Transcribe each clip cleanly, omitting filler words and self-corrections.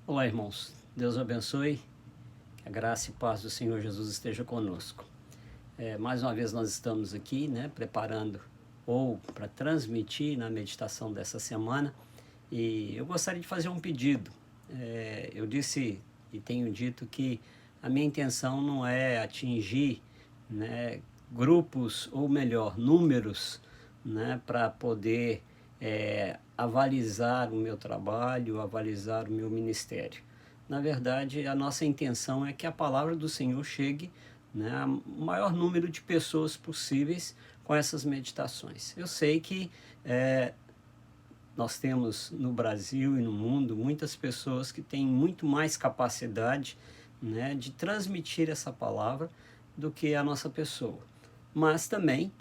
Olá, irmãos. Deus abençoe. Que a graça e paz do Senhor Jesus esteja conosco. Mais uma vez nós estamos aqui, preparando ou para transmitir na meditação dessa semana. E eu gostaria de fazer um pedido. Eu disse e tenho dito que a minha intenção não é atingir, grupos, ou melhor, números, para poder avalizar o meu trabalho, avalizar o meu ministério. Na verdade, a nossa intenção é que a palavra do Senhor chegue, ao maior número de pessoas possíveis com essas meditações. Eu sei que nós temos no Brasil e no mundo muitas pessoas que têm muito mais capacidade, de transmitir essa palavra do que a nossa pessoa. Mas também,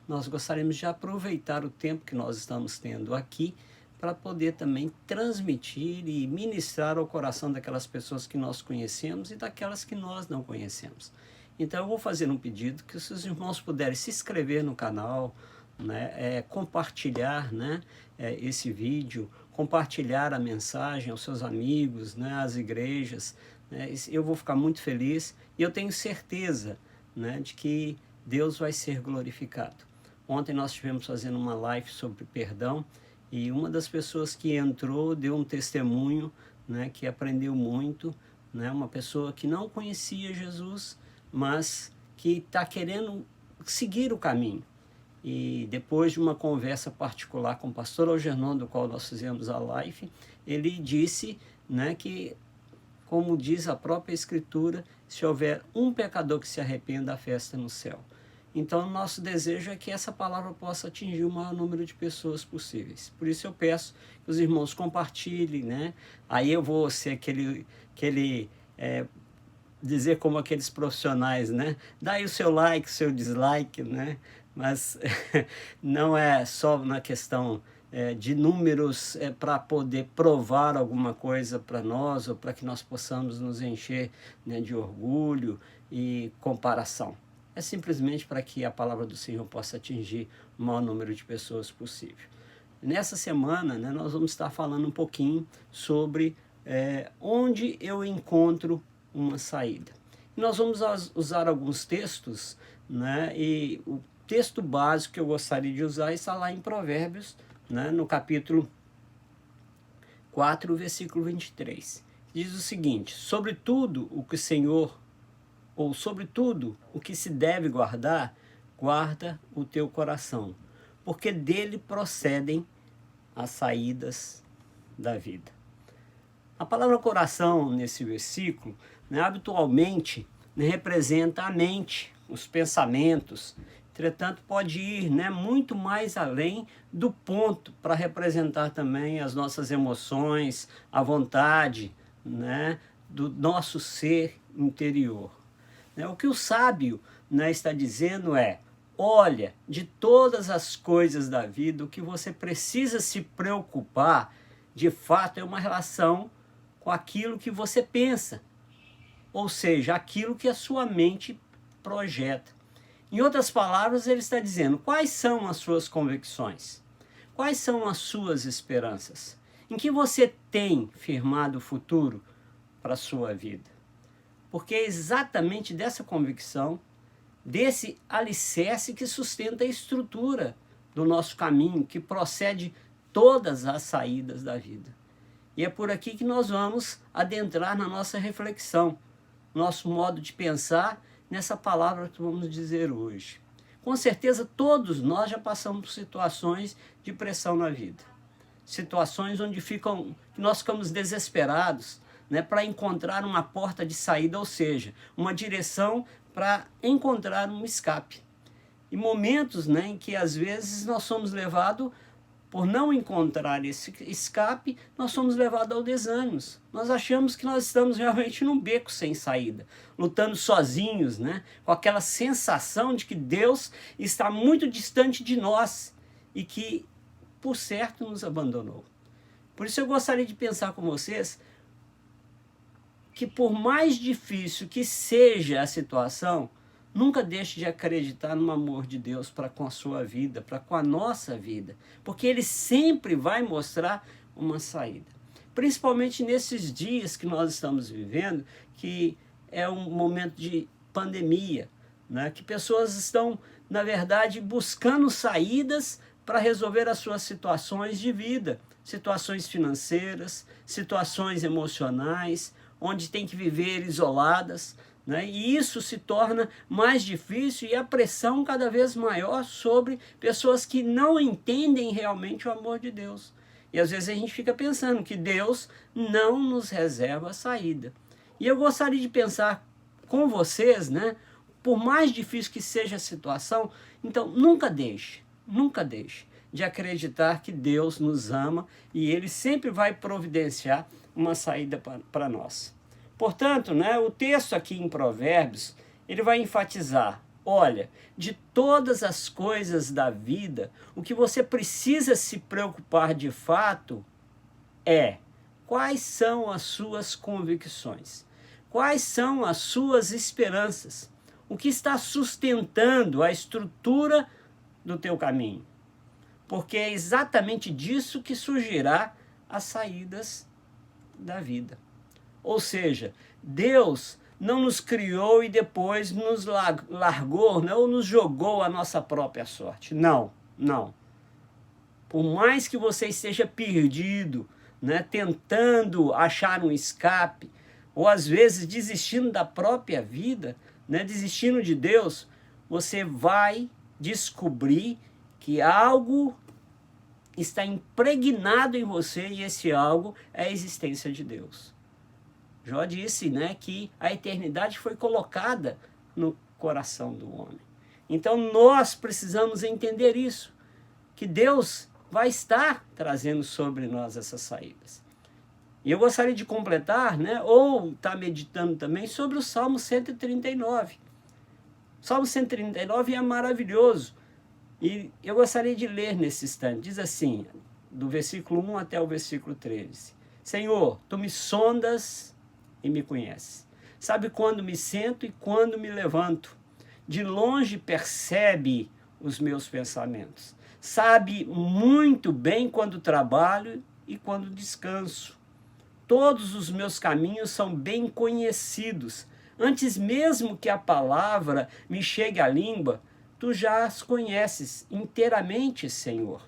nós gostaríamos de aproveitar o tempo que nós estamos tendo aqui para poder também transmitir e ministrar ao coração daquelas pessoas que nós conhecemos e daquelas que nós não conhecemos. Então eu vou fazer um pedido que, se os irmãos puderem se inscrever no canal, compartilhar esse vídeo, compartilhar a mensagem aos seus amigos, às igrejas, eu vou ficar muito feliz e eu tenho certeza de que Deus vai ser glorificado. Ontem nós estivemos fazendo uma live sobre perdão e uma das pessoas que entrou deu um testemunho, que aprendeu muito, uma pessoa que não conhecia Jesus, mas que está querendo seguir o caminho. E depois de uma conversa particular com o pastor Algernon, do qual nós fizemos a live, ele disse que, como diz a própria Escritura, se houver um pecador que se arrependa, há festa no céu. Então, nosso desejo é que essa palavra possa atingir o maior número de pessoas possíveis. Por isso eu peço que os irmãos compartilhem, Aí eu vou ser dizer como aqueles profissionais, Dá aí o seu like, o seu dislike, Mas não é só na questão de números para poder provar alguma coisa para nós ou para que nós possamos nos encher de orgulho e comparação. É simplesmente para que a palavra do Senhor possa atingir o maior número de pessoas possível. Nessa semana, nós vamos estar falando um pouquinho sobre onde eu encontro uma saída. E nós vamos usar alguns textos, e o texto básico que eu gostaria de usar está lá em Provérbios, no capítulo 4, versículo 23. Diz o seguinte: sobretudo o que o Senhor, ou sobretudo o que se deve guardar, guarda o teu coração, porque dele procedem as saídas da vida. A palavra coração nesse versículo, habitualmente representa a mente, os pensamentos. Entretanto, pode ir muito mais além do ponto para representar também as nossas emoções, a vontade do nosso ser interior. O que o sábio está dizendo é: olha, de todas as coisas da vida, o que você precisa se preocupar, de fato, é uma relação com aquilo que você pensa, ou seja, aquilo que a sua mente projeta. Em outras palavras, ele está dizendo: quais são as suas convicções? Quais são as suas esperanças? Em que você tem firmado o futuro para a sua vida? Porque é exatamente dessa convicção, desse alicerce que sustenta a estrutura do nosso caminho, que procede todas as saídas da vida. E é por aqui que nós vamos adentrar na nossa reflexão, nosso modo de pensar nessa palavra que vamos dizer hoje. Com certeza todos nós já passamos por situações de pressão na vida. Situações onde nós ficamos desesperados, para encontrar uma porta de saída, ou seja, uma direção para encontrar um escape. E momentos em que às vezes nós somos levados, por não encontrar esse escape, nós somos levados ao desânimo. Nós achamos que nós estamos realmente num beco sem saída, lutando sozinhos, com aquela sensação de que Deus está muito distante de nós e que, por certo, nos abandonou. Por isso eu gostaria de pensar com vocês que, por mais difícil que seja a situação, nunca deixe de acreditar no amor de Deus para com a sua vida, para com a nossa vida, porque Ele sempre vai mostrar uma saída. principalmente nesses dias que nós estamos vivendo, que é um momento de pandemia, né? Que pessoas estão, na verdade, buscando saídas para resolver as suas situações de vida, situações financeiras, situações emocionais, onde tem que viver isoladas, né? E isso se torna mais difícil e a pressão cada vez maior sobre pessoas que não entendem realmente o amor de Deus. E às vezes a gente fica pensando que Deus não nos reserva a saída. E eu gostaria de pensar com vocês, né? Por mais difícil que seja a situação, então nunca deixe de acreditar que Deus nos ama e Ele sempre vai providenciar uma saída para nós. Portanto, né, o texto aqui em Provérbios, ele vai enfatizar, olha, de todas as coisas da vida, o que você precisa se preocupar de fato é quais são as suas convicções, quais são as suas esperanças, o que está sustentando a estrutura do teu caminho. Porque é exatamente disso que surgirá as saídas da vida. Ou seja, Deus não nos criou e depois nos largou, não nos jogou a nossa própria sorte. Não, não. Por mais que você esteja perdido, né, tentando achar um escape, ou às vezes desistindo da própria vida, né, desistindo de Deus, você vai descobrir que algo está impregnado em você e esse algo é a existência de Deus. Jó disse, né, que a eternidade foi colocada no coração do homem. Então nós precisamos entender isso, que Deus vai estar trazendo sobre nós essas saídas. E eu gostaria de completar, né, ou estar meditando também sobre o Salmo 139. O Salmo 139 é maravilhoso. E eu gostaria de ler nesse instante. Diz assim, do versículo 1 até o versículo 13. Senhor, tu me sondas e me conheces. Sabe quando me sento e quando me levanto. De longe percebe os meus pensamentos. Sabe muito bem quando trabalho e quando descanso. Todos os meus caminhos são bem conhecidos. Antes mesmo que a palavra me chegue à língua, tu já as conheces inteiramente, Senhor.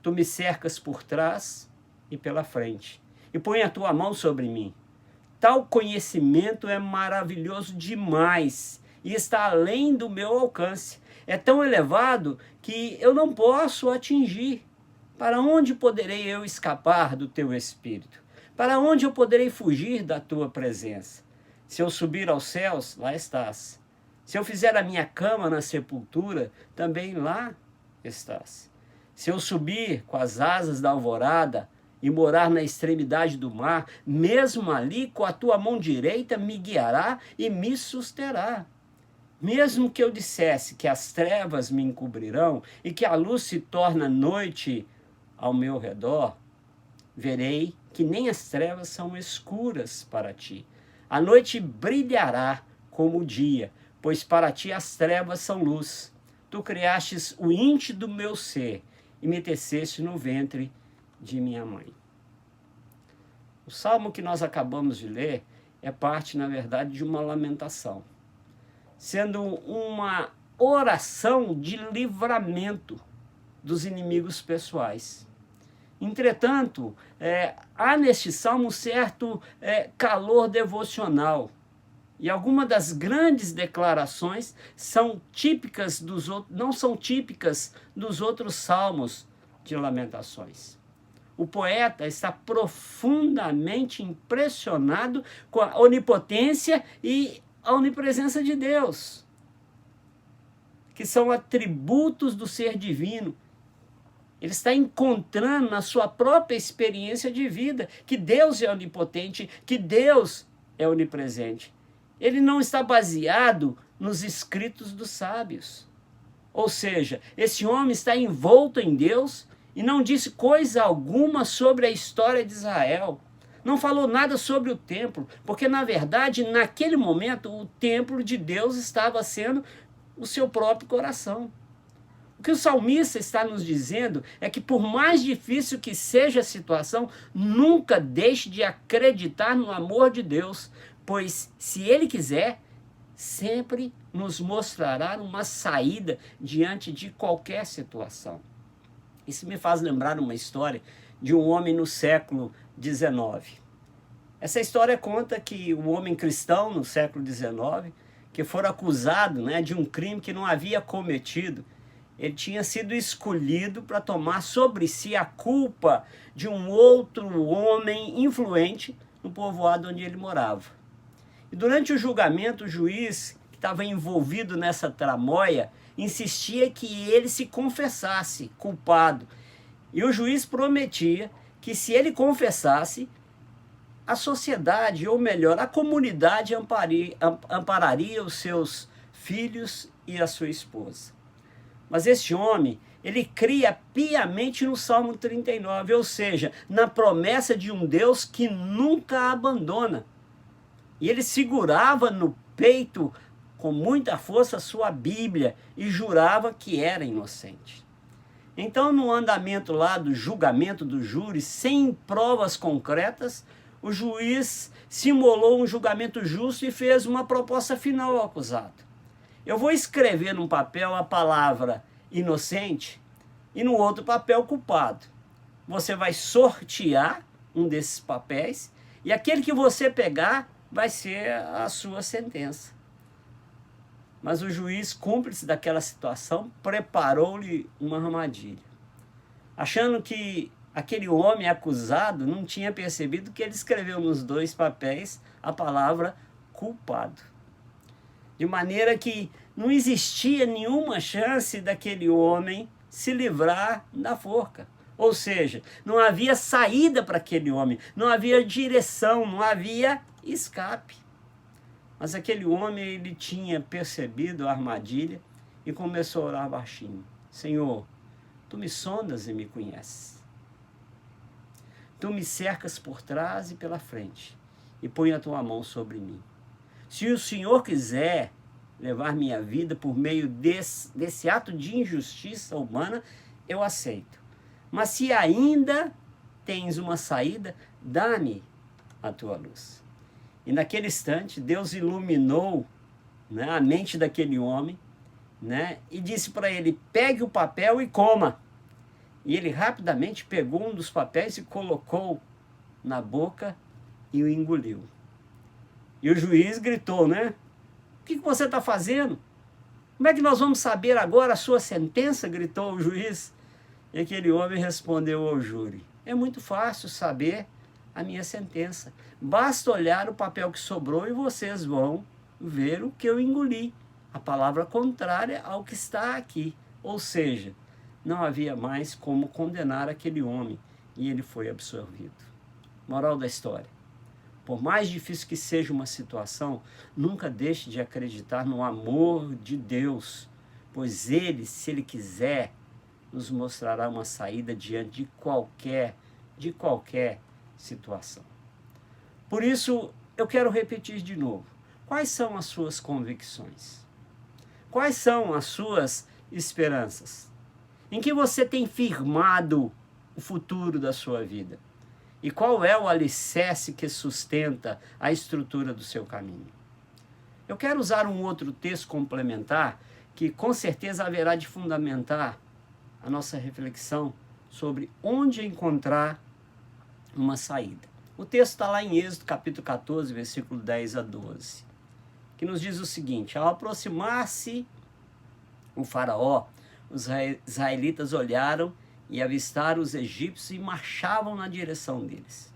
Tu me cercas por trás e pela frente, e põe a tua mão sobre mim. Tal conhecimento é maravilhoso demais e está além do meu alcance. É tão elevado que eu não posso atingir. Para onde poderei eu escapar do teu Espírito? Para onde eu poderei fugir da tua presença? Se eu subir aos céus, lá estás. Se eu fizer a minha cama na sepultura, também lá estás. Se eu subir com as asas da alvorada e morar na extremidade do mar, mesmo ali com a tua mão direita me guiará e me susterá. Mesmo que eu dissesse que as trevas me encobrirão e que a luz se torna noite ao meu redor, verei que nem as trevas são escuras para ti. A noite brilhará como o dia, pois para ti as trevas são luz. Tu criastes o íntimo do meu ser e me teceste no ventre de minha mãe. O salmo que nós acabamos de ler é parte, na verdade, de uma lamentação, sendo uma oração de livramento dos inimigos pessoais. Entretanto, há neste salmo um certo calor devocional. E algumas das grandes declarações são típicas não são típicas dos outros salmos de lamentações. O poeta está profundamente impressionado com a onipotência e a onipresença de Deus, que são atributos do ser divino. Ele está encontrando na sua própria experiência de vida que Deus é onipotente, que Deus é onipresente. Ele não está baseado nos escritos dos sábios. Ou seja, esse homem está envolto em Deus e não disse coisa alguma sobre a história de Israel. Não falou nada sobre o templo, porque na verdade, naquele momento, o templo de Deus estava sendo o seu próprio coração. O que o salmista está nos dizendo é que, por mais difícil que seja a situação, nunca deixe de acreditar no amor de Deus, pois, se Ele quiser, sempre nos mostrará uma saída diante de qualquer situação. Isso me faz lembrar uma história de um homem no século XIX. Essa história conta que um homem cristão no século XIX, que fora acusado, né, de um crime que não havia cometido, ele tinha sido escolhido para tomar sobre si a culpa de um outro homem influente no povoado onde ele morava. E durante o julgamento, o juiz, que estava envolvido nessa tramóia, insistia que ele se confessasse culpado. E o juiz prometia que, se ele confessasse, a sociedade, ou melhor, a comunidade ampararia os seus filhos e a sua esposa. Mas esse homem, ele cria piamente no Salmo 39, ou seja, na promessa de um Deus que nunca abandona. E ele segurava no peito com muita força a sua Bíblia e jurava que era inocente. Então, no andamento lá do julgamento do júri, sem provas concretas, o juiz simulou um julgamento justo e fez uma proposta final ao acusado. Eu vou escrever num papel a palavra inocente e no outro papel culpado. Você vai sortear um desses papéis e aquele que você pegar vai ser a sua sentença. Mas o juiz, cúmplice daquela situação, preparou-lhe uma armadilha. Achando que aquele homem acusado não tinha percebido que ele escreveu nos dois papéis a palavra culpado. De maneira que não existia nenhuma chance daquele homem se livrar da forca. Ou seja, não havia saída para aquele homem, não havia direção, não havia escape. Mas aquele homem, ele tinha percebido a armadilha e começou a orar baixinho. Senhor, tu me sondas e me conheces. Tu me cercas por trás e pela frente e põe a tua mão sobre mim. Se o Senhor quiser levar minha vida por meio desse ato de injustiça humana, eu aceito. Mas se ainda tens uma saída, dá-me a tua luz. E naquele instante, Deus iluminou, né, a mente daquele homem, né, e disse para ele, pegue o papel e coma. E ele rapidamente pegou um dos papéis e colocou na boca e o engoliu. E o juiz gritou, né? O que você está fazendo? Como é que nós vamos saber agora a sua sentença? Gritou o juiz. E aquele homem respondeu ao júri, é muito fácil saber a minha sentença. Basta olhar o papel que sobrou e vocês vão ver o que eu engoli. A palavra contrária ao que está aqui. Ou seja, não havia mais como condenar aquele homem e ele foi absolvido. Moral da história. Por mais difícil que seja uma situação, nunca deixe de acreditar no amor de Deus, pois Ele, se Ele quiser, nos mostrará uma saída diante de qualquer situação. Por isso, eu quero repetir de novo. Quais são as suas convicções? Quais são as suas esperanças? Em que você tem firmado o futuro da sua vida? E qual é o alicerce que sustenta a estrutura do seu caminho? Eu quero usar um outro texto complementar que com certeza haverá de fundamentar a nossa reflexão sobre onde encontrar uma saída. O texto está lá em Êxodo capítulo 14, versículo 10 a 12, que nos diz o seguinte, ao aproximar-se o faraó, os israelitas olharam e avistaram os egípcios e marchavam na direção deles.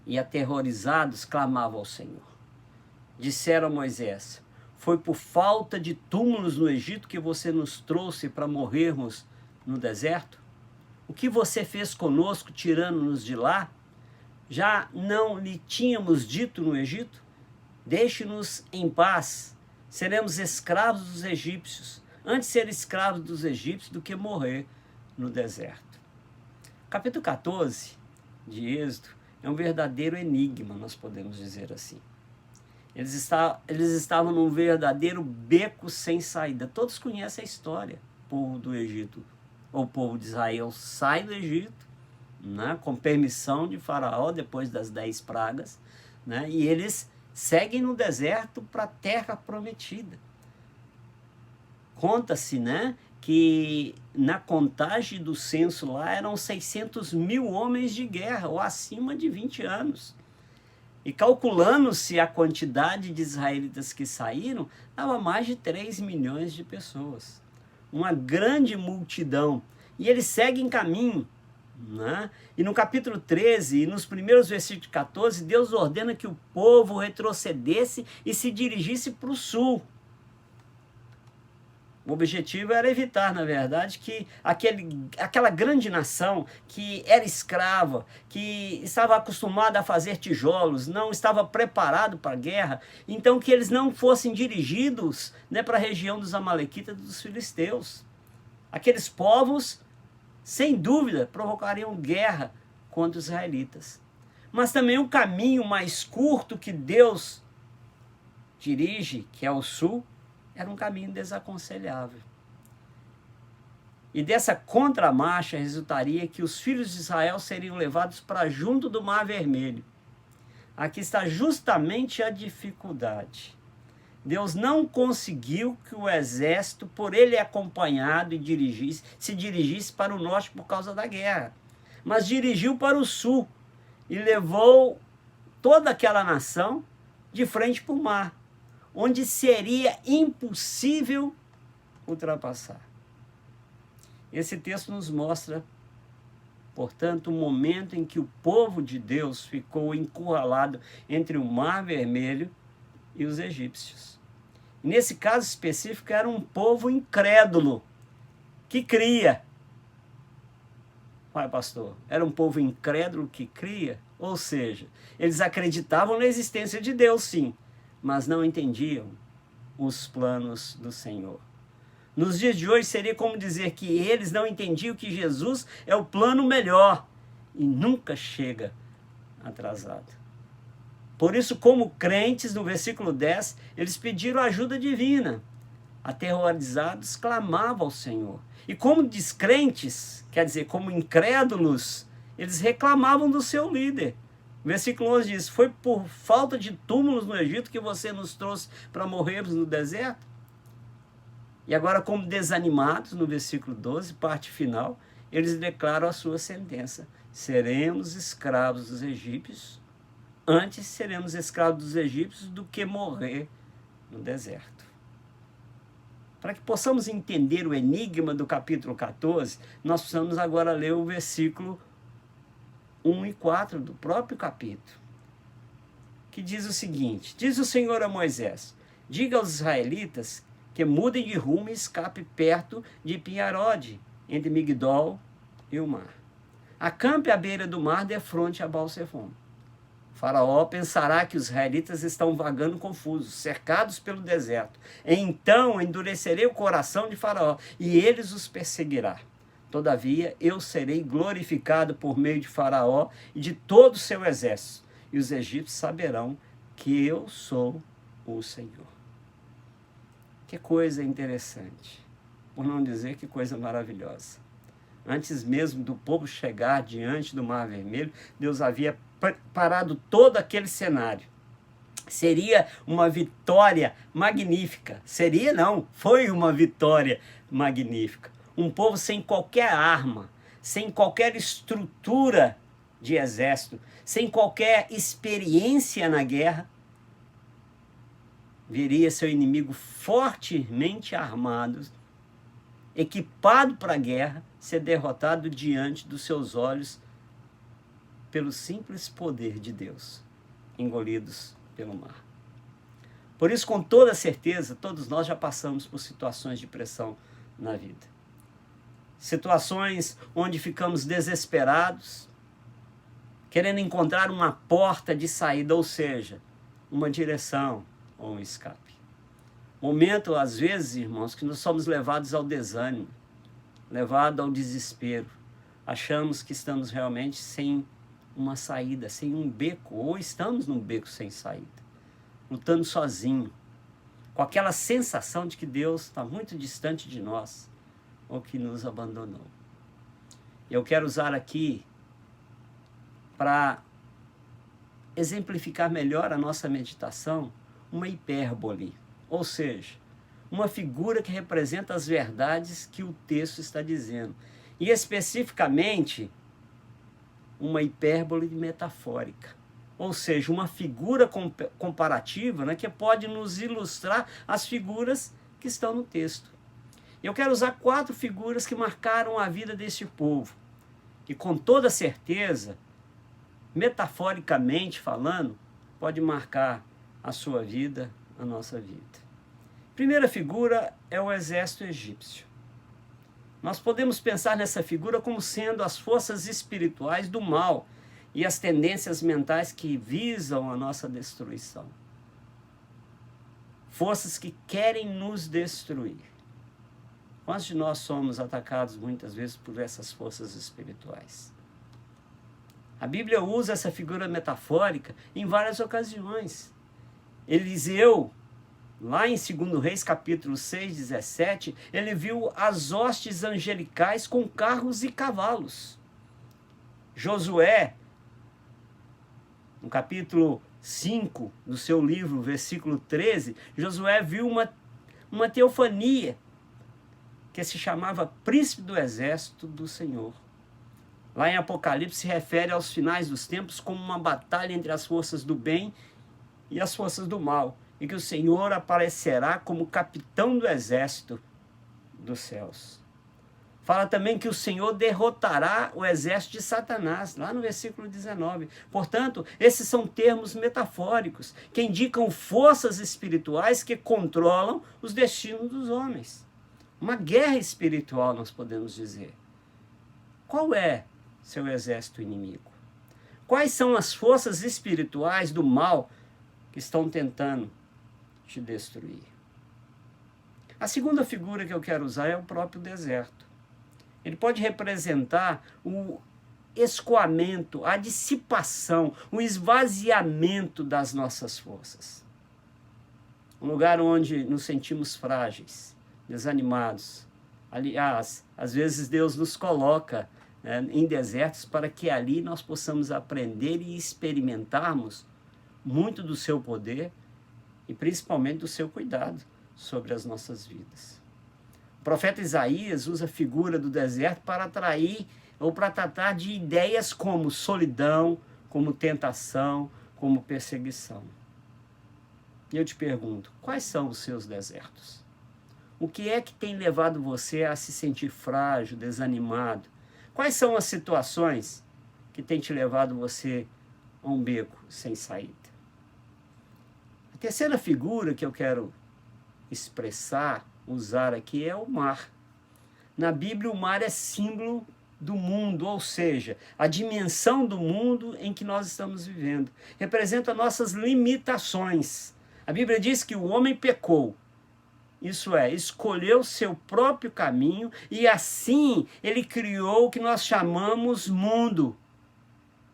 E aterrorizados clamavam ao Senhor. Disseram a Moisés, foi por falta de túmulos no Egito que você nos trouxe para morrermos no deserto? O que você fez conosco tirando-nos de lá? Já não lhe tínhamos dito no Egito? Deixe-nos em paz, seremos escravos dos egípcios, antes ser escravos dos egípcios do que morrer no deserto. Capítulo 14 de Êxodo é um verdadeiro enigma, nós podemos dizer assim. Eles estavam num verdadeiro beco sem saída. Todos conhecem a história. povo do Egito, o povo de Israel sai do Egito, né, com permissão de Faraó, depois das 10 pragas, né, e eles seguem no deserto para a terra prometida. Conta-se, né, que na contagem do censo lá eram 600 mil homens de guerra, ou acima de 20 anos. E calculando-se a quantidade de israelitas que saíram, dava mais de 3 milhões de pessoas. Uma grande multidão. E eles seguem caminho, né? E no capítulo 13, e nos primeiros versículos de 14, Deus ordena que o povo retrocedesse e se dirigisse para o sul. O objetivo era evitar, na verdade, que aquela grande nação que era escrava, que estava acostumada a fazer tijolos, não estava preparado para a guerra, então que eles não fossem dirigidos, né, para a região dos amalequitas e dos filisteus. Aqueles povos, sem dúvida, provocariam guerra contra os israelitas. Mas também um caminho mais curto que Deus dirige, que é o sul, era um caminho desaconselhável. E dessa contramarcha resultaria que os filhos de Israel seriam levados para junto do Mar Vermelho. Aqui está justamente a dificuldade. Deus não conseguiu que o exército, por ele acompanhado e se dirigisse para o norte por causa da guerra, mas dirigiu para o sul e levou toda aquela nação de frente para o mar, onde seria impossível ultrapassar. Esse texto nos mostra, portanto, o momento em que o povo de Deus ficou encurralado entre o Mar Vermelho e os egípcios. Nesse caso específico, era um povo incrédulo, que cria. Ué, pastor, era um povo incrédulo que cria? Ou seja, eles acreditavam na existência de Deus, sim, mas não entendiam os planos do Senhor. Nos dias de hoje seria como dizer que eles não entendiam que Jesus é o plano melhor e nunca chega atrasado. Por isso, como crentes, no versículo 10, eles pediram ajuda divina. Aterrorizados, clamavam ao Senhor. E como descrentes, quer dizer, como incrédulos, eles reclamavam do seu líder. Versículo 11 diz: foi por falta de túmulos no Egito que você nos trouxe para morrermos no deserto? E agora, como desanimados, no versículo 12, parte final, eles declaram a sua sentença: seremos escravos dos egípcios, antes seremos escravos dos egípcios do que morrer no deserto. Para que possamos entender o enigma do capítulo 14, nós precisamos agora ler o versículo 1 e 4 do próprio capítulo, que diz o seguinte: diz o Senhor a Moisés: diga aos israelitas que mudem de rumo e escape perto de Pinharode, entre Migdol e o mar. Acampe à beira do mar, defronte a Baal-Zefon. Faraó pensará que os israelitas estão vagando confusos, cercados pelo deserto. Então endurecerei o coração de Faraó, e eles os perseguirá. Todavia, eu serei glorificado por meio de Faraó e de todo o seu exército, e os egípcios saberão que eu sou o Senhor. Que coisa interessante, por não dizer que coisa maravilhosa. Antes mesmo do povo chegar diante do Mar Vermelho, Deus havia preparado todo aquele cenário. Seria uma vitória magnífica. Seria não, foi uma vitória magnífica. Um povo sem qualquer arma, sem qualquer estrutura de exército, sem qualquer experiência na guerra, veria seu inimigo fortemente armado, equipado para a guerra, ser derrotado diante dos seus olhos pelo simples poder de Deus, engolidos pelo mar. Por isso, com toda certeza, todos nós já passamos por situações de pressão na vida. Situações onde ficamos desesperados, querendo encontrar uma porta de saída, ou seja, uma direção ou um escape. Momento, às vezes, irmãos, que nós somos levados ao desânimo, levados ao desespero. Achamos que estamos realmente sem uma saída, sem um beco, ou estamos num beco sem saída, lutando sozinho, com aquela sensação de que Deus está muito distante de nós. ou que nos abandonou. Eu quero usar aqui para exemplificar melhor a nossa meditação uma hipérbole, ou seja, uma figura que representa as verdades que o texto está dizendo. E especificamente, uma hipérbole metafórica, ou seja, uma figura comparativa, né, que pode nos ilustrar as figuras que estão no texto. Eu quero usar 4 figuras que marcaram a vida deste povo, e com toda certeza, metaforicamente falando, pode marcar a sua vida, a nossa vida. Primeira figura é o exército egípcio. Nós podemos pensar nessa figura como sendo as forças espirituais do mal e as tendências mentais que visam a nossa destruição. Forças que querem nos destruir. Quantos de nós somos atacados muitas vezes por essas forças espirituais? A Bíblia usa essa figura metafórica em várias ocasiões. Eliseu, lá em 2 Reis, capítulo 6, 17, ele viu as hostes angelicais com carros e cavalos. Josué, no capítulo 5 do seu livro, versículo 13, Josué viu uma teofania que se chamava Príncipe do Exército do Senhor. Lá em Apocalipse se refere aos finais dos tempos como uma batalha entre as forças do bem e as forças do mal, e que o Senhor aparecerá como capitão do exército dos céus. Fala também que o Senhor derrotará o exército de Satanás, lá no versículo 19. Portanto, esses são termos metafóricos que indicam forças espirituais que controlam os destinos dos homens. Uma guerra espiritual, nós podemos dizer. Qual é seu exército inimigo? Quais são as forças espirituais do mal que estão tentando te destruir? A segunda figura que eu quero usar é o próprio deserto. Ele pode representar o escoamento, a dissipação, o esvaziamento das nossas forças. Um lugar onde nos sentimos frágeis, desanimados. Aliás, às vezes Deus nos coloca em desertos para que ali nós possamos aprender e experimentarmos muito do seu poder e principalmente do seu cuidado sobre as nossas vidas. O profeta Isaías usa a figura do deserto para atrair ou para tratar de ideias como solidão, como tentação, como perseguição. E eu te pergunto, quais são os seus desertos? O que é que tem levado você a se sentir frágil, desanimado? Quais são as situações que têm te levado você a um beco sem saída? A terceira figura que eu quero expressar, usar aqui, é o mar. Na Bíblia, o mar é símbolo do mundo, ou seja, a dimensão do mundo em que nós estamos vivendo. Representa nossas limitações. A Bíblia diz que o homem pecou. Isso é, escolheu seu próprio caminho e assim ele criou o que nós chamamos mundo.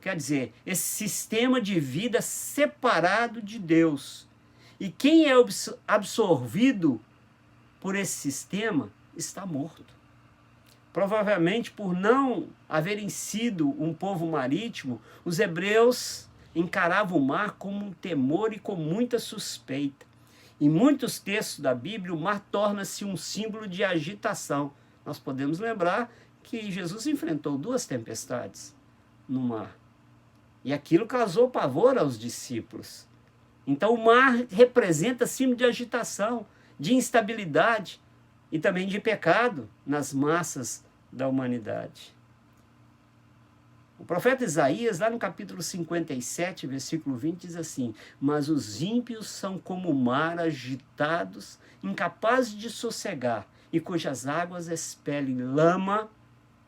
Quer dizer, esse sistema de vida separado de Deus. E quem é absorvido por esse sistema está morto. Provavelmente por não haverem sido um povo marítimo, os hebreus encaravam o mar com um temor e com muita suspeita. Em muitos textos da Bíblia, o mar torna-se um símbolo de agitação. Nós podemos lembrar que Jesus enfrentou 2 tempestades no mar. E aquilo causou pavor aos discípulos. Então o mar representa símbolo de agitação, de instabilidade e também de pecado nas massas da humanidade. O profeta Isaías, lá no capítulo 57, versículo 20, diz assim: mas os ímpios são como o mar agitados, incapazes de sossegar, e cujas águas expelem lama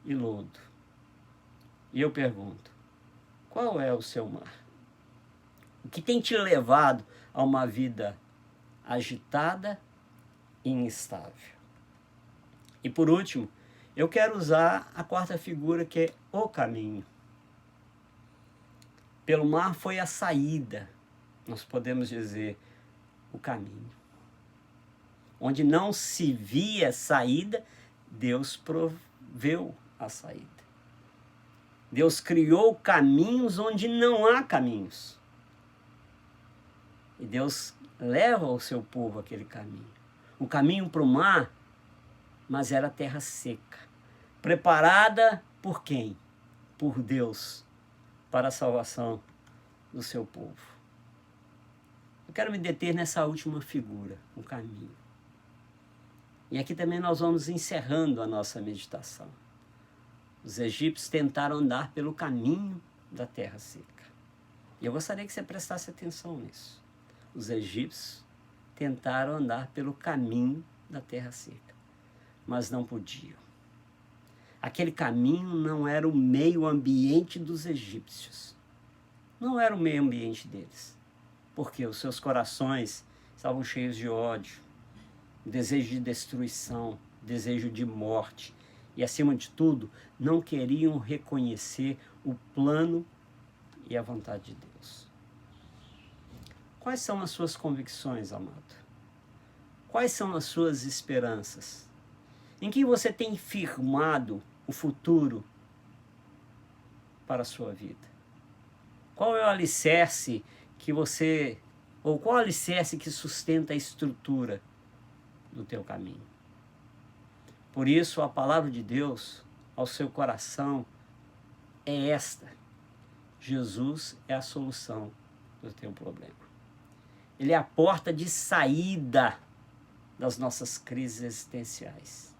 e lodo. E eu pergunto, qual é o seu mar? O que tem te levado a uma vida agitada e instável? E por último, eu quero usar a 4ª figura, que é o caminho. Pelo mar foi a saída, nós podemos dizer, o caminho. Onde não se via saída, Deus proveu a saída. Deus criou caminhos onde não há caminhos. E Deus leva o seu povo aquele caminho. O caminho para o mar, mas era terra seca. Preparada por quem? Por Deus, para a salvação do seu povo. Eu quero me deter nessa última figura, o caminho. E aqui também nós vamos encerrando a nossa meditação. Os egípcios tentaram andar pelo caminho da terra seca. E eu gostaria que você prestasse atenção nisso. Os egípcios tentaram andar pelo caminho da terra seca, mas não podiam. Aquele caminho não era o meio ambiente dos egípcios. Não era o meio ambiente deles. Porque os seus corações estavam cheios de ódio, desejo de destruição, desejo de morte. E, acima de tudo, não queriam reconhecer o plano e a vontade de Deus. Quais são as suas convicções, amado? Quais são as suas esperanças? Em que você tem firmado o futuro para a sua vida? Qual é o alicerce que você, ou qual é o alicerce que sustenta a estrutura do teu caminho? Por isso, a palavra de Deus ao seu coração é esta: Jesus é a solução do teu problema. Ele é a porta de saída das nossas crises existenciais.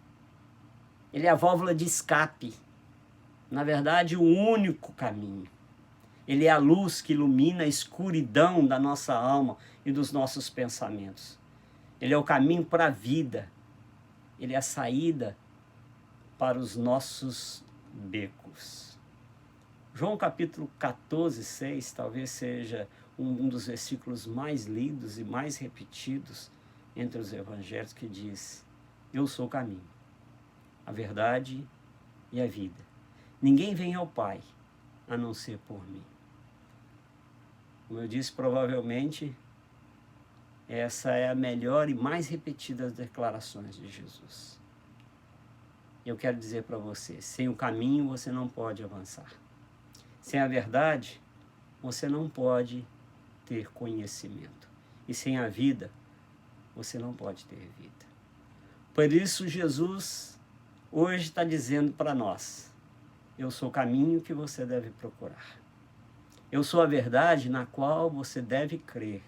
Ele é a válvula de escape. Na verdade, o único caminho. Ele é a luz que ilumina a escuridão da nossa alma e dos nossos pensamentos. Ele é o caminho para a vida. Ele é a saída para os nossos becos. João capítulo 14, 6, talvez seja um dos versículos mais lidos e mais repetidos entre os evangelhos, que diz: eu sou o caminho, a verdade e a vida. Ninguém vem ao Pai a não ser por mim. Como eu disse, provavelmente essa é a melhor e mais repetida das declarações de Jesus. Eu quero dizer para você, sem o caminho você não pode avançar. Sem a verdade, você não pode ter conhecimento. E sem a vida, você não pode ter vida. Por isso, Jesus hoje está dizendo para nós: eu sou o caminho que você deve procurar. Eu sou a verdade na qual você deve crer.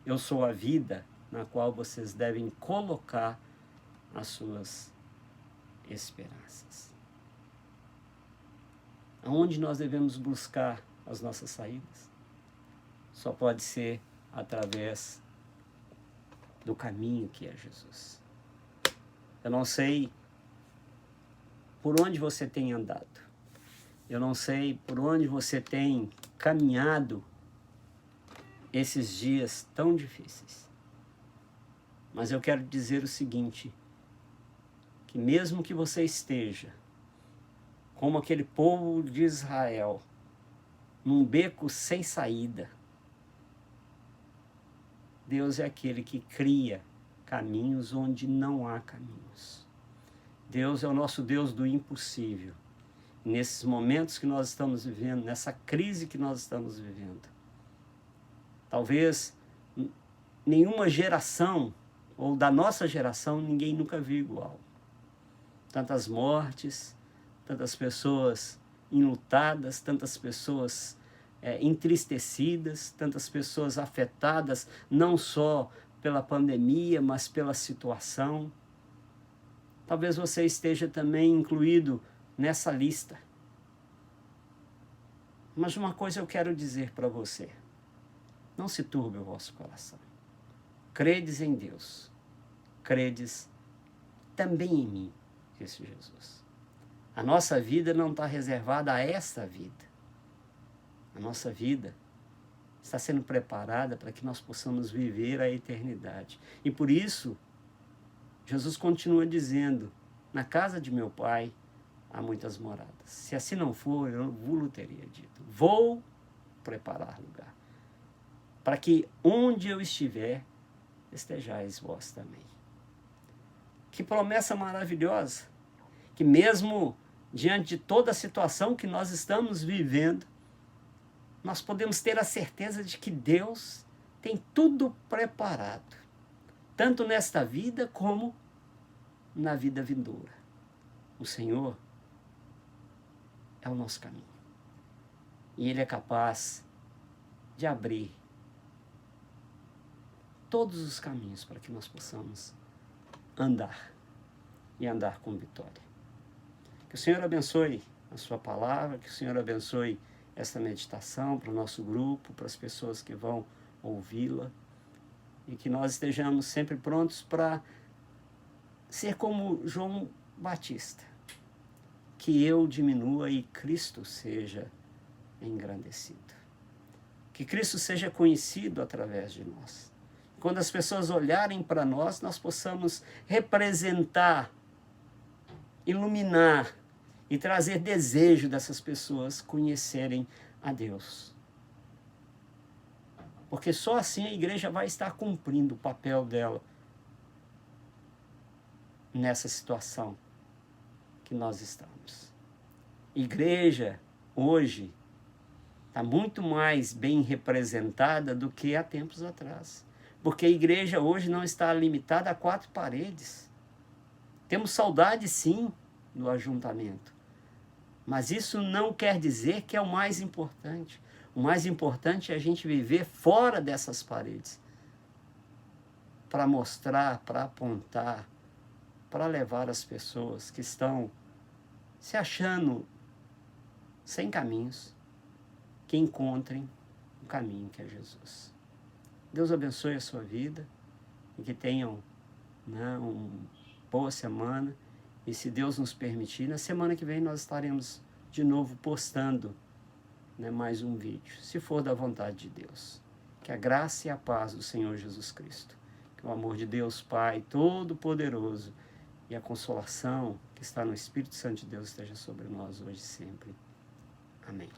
Eu sou a vida na qual vocês devem colocar as suas esperanças. Aonde nós devemos buscar as nossas saídas? Só pode ser através do caminho que é Jesus. Eu não sei por onde você tem andado. Eu não sei por onde você tem caminhado esses dias tão difíceis. Mas eu quero dizer o seguinte, que mesmo que você esteja como aquele povo de Israel, num beco sem saída, Deus é aquele que cria caminhos onde não há caminhos. Deus é o nosso Deus do impossível. Nesses momentos que nós estamos vivendo, nessa crise que nós estamos vivendo, talvez nenhuma geração, ou da nossa geração, ninguém nunca viu igual. Tantas mortes, tantas pessoas enlutadas, tantas pessoas entristecidas, tantas pessoas afetadas, não só pela pandemia, mas pela situação. Talvez você esteja também incluído nessa lista. Mas uma coisa eu quero dizer para você: não se turbe o vosso coração. Credes em Deus, credes também em mim, disse Jesus. A nossa vida não está reservada a esta vida. A nossa vida está sendo preparada para que nós possamos viver a eternidade. E por isso, Jesus continua dizendo: na casa de meu Pai há muitas moradas. Se assim não for, eu vos teria dito: vou preparar lugar, para que onde eu estiver, estejais vós também. Que promessa maravilhosa! Que mesmo diante de toda a situação que nós estamos vivendo, nós podemos ter a certeza de que Deus tem tudo preparado, tanto nesta vida como na vida vindoura. O Senhor é o nosso caminho. E Ele é capaz de abrir todos os caminhos para que nós possamos andar e andar com vitória. Que o Senhor abençoe a sua palavra, que o Senhor abençoe esta meditação para o nosso grupo, para as pessoas que vão ouvi-la, e que nós estejamos sempre prontos para ser como João Batista, que eu diminua e Cristo seja engrandecido. Que Cristo seja conhecido através de nós. Quando as pessoas olharem para nós, nós possamos representar, iluminar e trazer desejo dessas pessoas conhecerem a Deus. Porque só assim a igreja vai estar cumprindo o papel dela nessa situação que nós estamos. Igreja, hoje, está muito mais bem representada do que há tempos atrás. Porque a igreja hoje não está limitada a 4 paredes. Temos saudade, sim, do ajuntamento. Mas isso não quer dizer que é o mais importante. O mais importante é a gente viver fora dessas paredes. Para mostrar, para apontar, para levar as pessoas que estão se achando sem caminhos, que encontrem o caminho que é Jesus. Deus abençoe a sua vida e que tenham, né, uma boa semana. E se Deus nos permitir, na semana que vem nós estaremos de novo postando, né, mais um vídeo, se for da vontade de Deus. Que a graça e a paz do Senhor Jesus Cristo, que o amor de Deus Pai Todo-Poderoso e a consolação que está no Espírito Santo de Deus esteja sobre nós hoje e sempre. Amém.